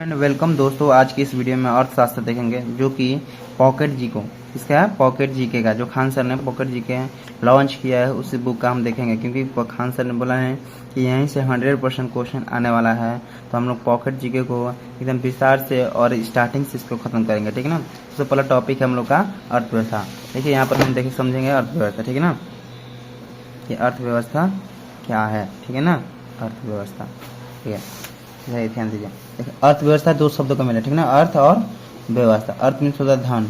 And welcome दोस्तों, आज की इस वीडियो में अर्थशास्त्र देखेंगे जो कि पॉकेट जी को इसका है पॉकेट जीके का जो खान सर ने पॉकेट जीके लॉन्च किया है उसी बुक का हम देखेंगे, क्योंकि खान सर ने बोला है कि यहीं से 100% क्वेश्चन आने वाला है। तो हम लोग पॉकेट जीके को एकदम विस्तार से और स्टार्टिंग से इसको खत्म करेंगे, ठीक है ना। सबसे पहला टॉपिक है हम लोग का अर्थव्यवस्था। देखिए यहाँ पर हम देखें समझेंगे अर्थव्यवस्था, ठीक है ना। ये अर्थव्यवस्था क्या है, ठीक है ना। अर्थव्यवस्था, ठीक है, ध्यान दीजिए। देखिए अर्थव्यवस्था दो शब्दों का मिला, ठीक है ना। अर्थ और व्यवस्था। अर्थ मीन्स होता है धन,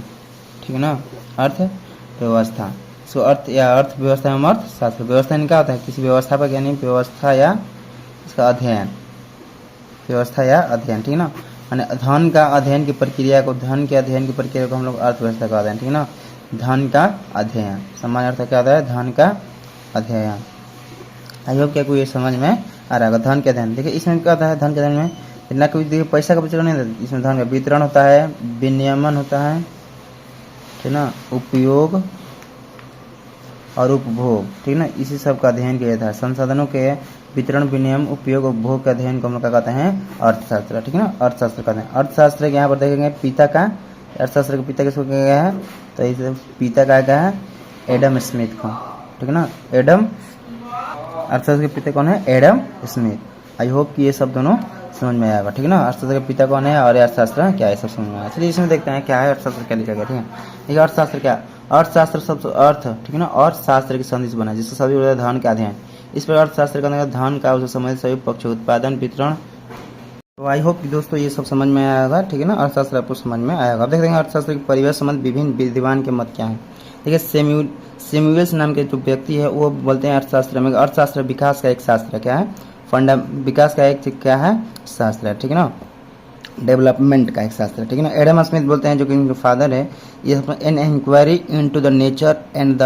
ठीक है ना। अर्थ व्यवस्था, सो अर्थ या अर्थव्यवस्था एवं अर्थशास्त्र। व्यवस्था इनका होता है किसी व्यवस्था पर, यानी व्यवस्था या इसका अध्ययन, व्यवस्था या अध्ययन, ठीक है ना। यानी धन का अध्ययन की प्रक्रिया को, धन के अध्ययन की प्रक्रिया को हम लोग अर्थव्यवस्था का अध्ययन, ठीक है ना। धन का अध्ययन, सामान्य अर्थ क्या होता है, धन का अध्ययन। आई होप क्या कोई समझ में आ रहा होगा। धन के अध्ययन, देखिए इसमें क्या होता है, धन के अध्ययन में इतना कोई देखिए पैसा का वितरण नहीं होता, इसमें धन का वितरण होता है, विनियमन होता है, ठीक ना, उपयोग और उपभोग, ठीक ना। इसी सब का अध्ययन किया जाता है। संसाधनों के वितरण, विनियम, उपयोग, उपभोग के अध्ययन को हम लोग क्या कहते हैं, अर्थशास्त्र, ठीक है ना। अर्थशास्त्र कहते हैं। अर्थशास्त्र के यहाँ पर देखेंगे पिता का, अर्थशास्त्र के पिता किसको कहा गया है, तो इस पिता का क्या है, एडम स्मिथ को, ठीक है ना। एडम, अर्थशास्त्र के पिता कौन है, एडम स्मिथ। आई होप कि ये सब दोनों समझ में आएगा, ठीक है ना। अर्थशास्त्र के पिता कौन है और अर्थशास्त्र क्या है, सब समझ में आएगा। चलिए इसमें देखते हैं क्या है अर्थशास्त्र, क्या लिखा गया, ठीक है। देखिए अर्थशास्त्र क्या, अर्थशास्त्र शब्द अर्थ, ठीक है ना, और शास्त्र की संधि से बना है, जिससे सभी होता है धन का अध्ययन। इस पर अर्थशास्त्र का धन का उससे संबंधित सभी पक्ष, उत्पादन, वितरण। तो आई होप कि दोस्तों ये सब समझ में आया होगा, ठीक है ना। अर्थशास्त्र आपको समझ में आया होगा। अब देखते हैं अर्थशास्त्र की परिवेश संबंध विभिन्न विद्वान के मत क्या है। देखिए सेम्युएल्स नाम के जो व्यक्ति है वो बोलते हैं अर्थशास्त्र में, अर्थशास्त्र विकास का एक शास्त्र है, क्या है, विकास का एक क्या है, शास्त्र है, ठीक है ना। डेवलपमेंट का एक शास्त्र है, ठीक है ना। एडम स्मिथ बोलते हैं, जो कि इनके फादर है, ये an inquiry into the nature and the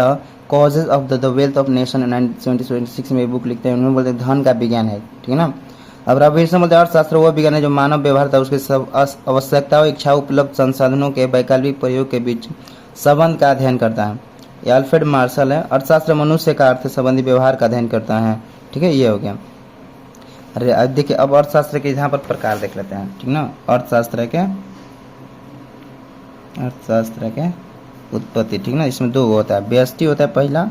causes of the wealth of nation 1976 में बुक लिखते हैं। उन्होंने बोलते हैं धन का विज्ञान है, ठीक है ना। अब रविशंकर बोलते हैं अर्थशास्त्र वो विज्ञान है जो मानव व्यवहार था उसके सब आवश्यकताओं, इच्छा, उपलब्ध संसाधनों के वैकल्पिक प्रयोग के बीच संबंध का अध्ययन करता है। ये अल्फ्रेड मार्शल है। अर्थशास्त्र मनुष्य का अर्थ संबंधी व्यवहार का अध्ययन करता है, ठीक है, ये हो गया। अरे अब देखिए, अब अर्थशास्त्र के यहाँ पर प्रकार देख लेते हैं, ठीक ना। अर्थशास्त्र के उत्पत्ति, ठीक ना। इसमें दो होता है, व्यष्टि होता है पहला,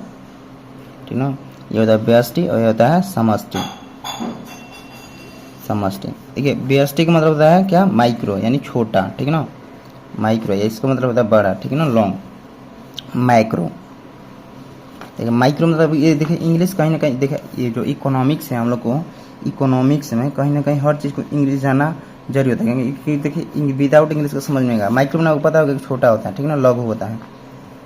ठीक ना, ये होता है व्यष्टि और ये होता है समष्टि। देखिए व्यष्टि का मतलब होता है क्या, माइक्रो यानी छोटा, ठीक ना। माइक्रो इसका मतलब होता है बड़ा, ठीक है ना, लॉन्ग। माइक्रो, देखिए माइक्रो मतलब ये देखिए इंग्लिश कहीं ना कहीं, देखिए ये जो इकोनॉमिक्स है, हम लोग को इकोनॉमिक्स में कहीं ना कहीं हर चीज़ को इंग्लिश जाना जरूरी होता है, क्योंकि देखिए विदाउट इंग्लिश को समझ में आएगा। माइक्रो ना पता होगा कि छोटा होता है, ठीक है ना, लघु होता है,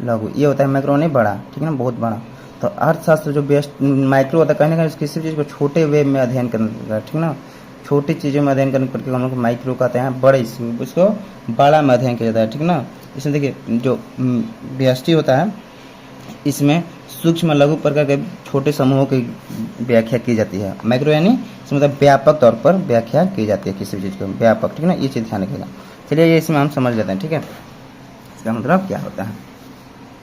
लघु ये होता है, माइक्रो नहीं बड़ा, ठीक है ना, बहुत बड़ा। तो अर्थशास्त्र जो बेस्ट माइक्रो होता है, कहीं ना कहीं किसी चीज़ को छोटे वे में अध्ययन करना, ठीक ना, छोटी चीज़ों में अध्ययन करने पर हम लोग माइक्रो कहते हैं, बड़े उसको बड़ा में अध्ययन किया जाता है, ठीक ना। इसमें देखिए जो व्यष्टि होता है इसमें सूक्ष्म लघु प्रकार के छोटे समूहों की व्याख्या की जाती है। माइक्रो यानी इसमें मतलब व्यापक तौर पर व्याख्या की जाती है किसी भी चीज़ को, व्यापक, ठीक है ना, ये चीज़ ध्यान रखिएगा। चलिए ये इसमें हम समझ लेते हैं, ठीक है, इसका मतलब क्या होता है।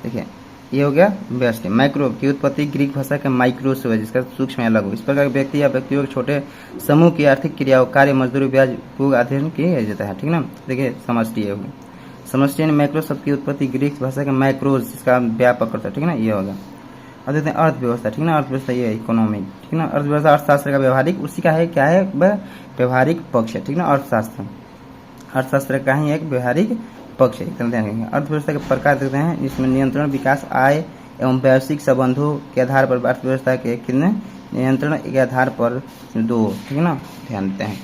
देखिए ये हो गया व्यष्टि। माइक्रो की उत्पत्ति ग्रीक भाषा के माइक्रो से हुआ, जिसका सूक्ष्म या लघु। इस प्रकार व्यक्ति या व्यक्तियों के छोटे समूह की आर्थिक क्रियाओं, कार्य, मजदूरी, ब्याज को अध्ययन किया जाता है, ठीक ना। देखिए समष्टि ये होगी, समष्टि यानी माइक्रो शब्द की उत्पत्ति ग्रीक भाषा के माइक्रोज, जिसका व्यापक करता है, ठीक है ना, ये होगा। अब देखते हैं अर्थव्यवस्था, ठीक है ना। अर्थव्यवस्था ये इकोनॉमिक, ठीक है ना। अर्थव्यवस्था अर्थशास्त्र का व्यवहारिक, उसी का है क्या है, व्यवहारिक पक्ष है, ठीक ना। अर्थशास्त्र का ही एक व्यवहारिक पक्ष है, ध्यान रखेंगे। अर्थव्यवस्था के प्रकार देखते हैं, इसमें नियंत्रण, विकास, आय एवं वैश्विक संबंधों के आधार पर अर्थव्यवस्था के कितने नियंत्रण के आधार पर दो, ठीक है ना, ध्यान देते हैं।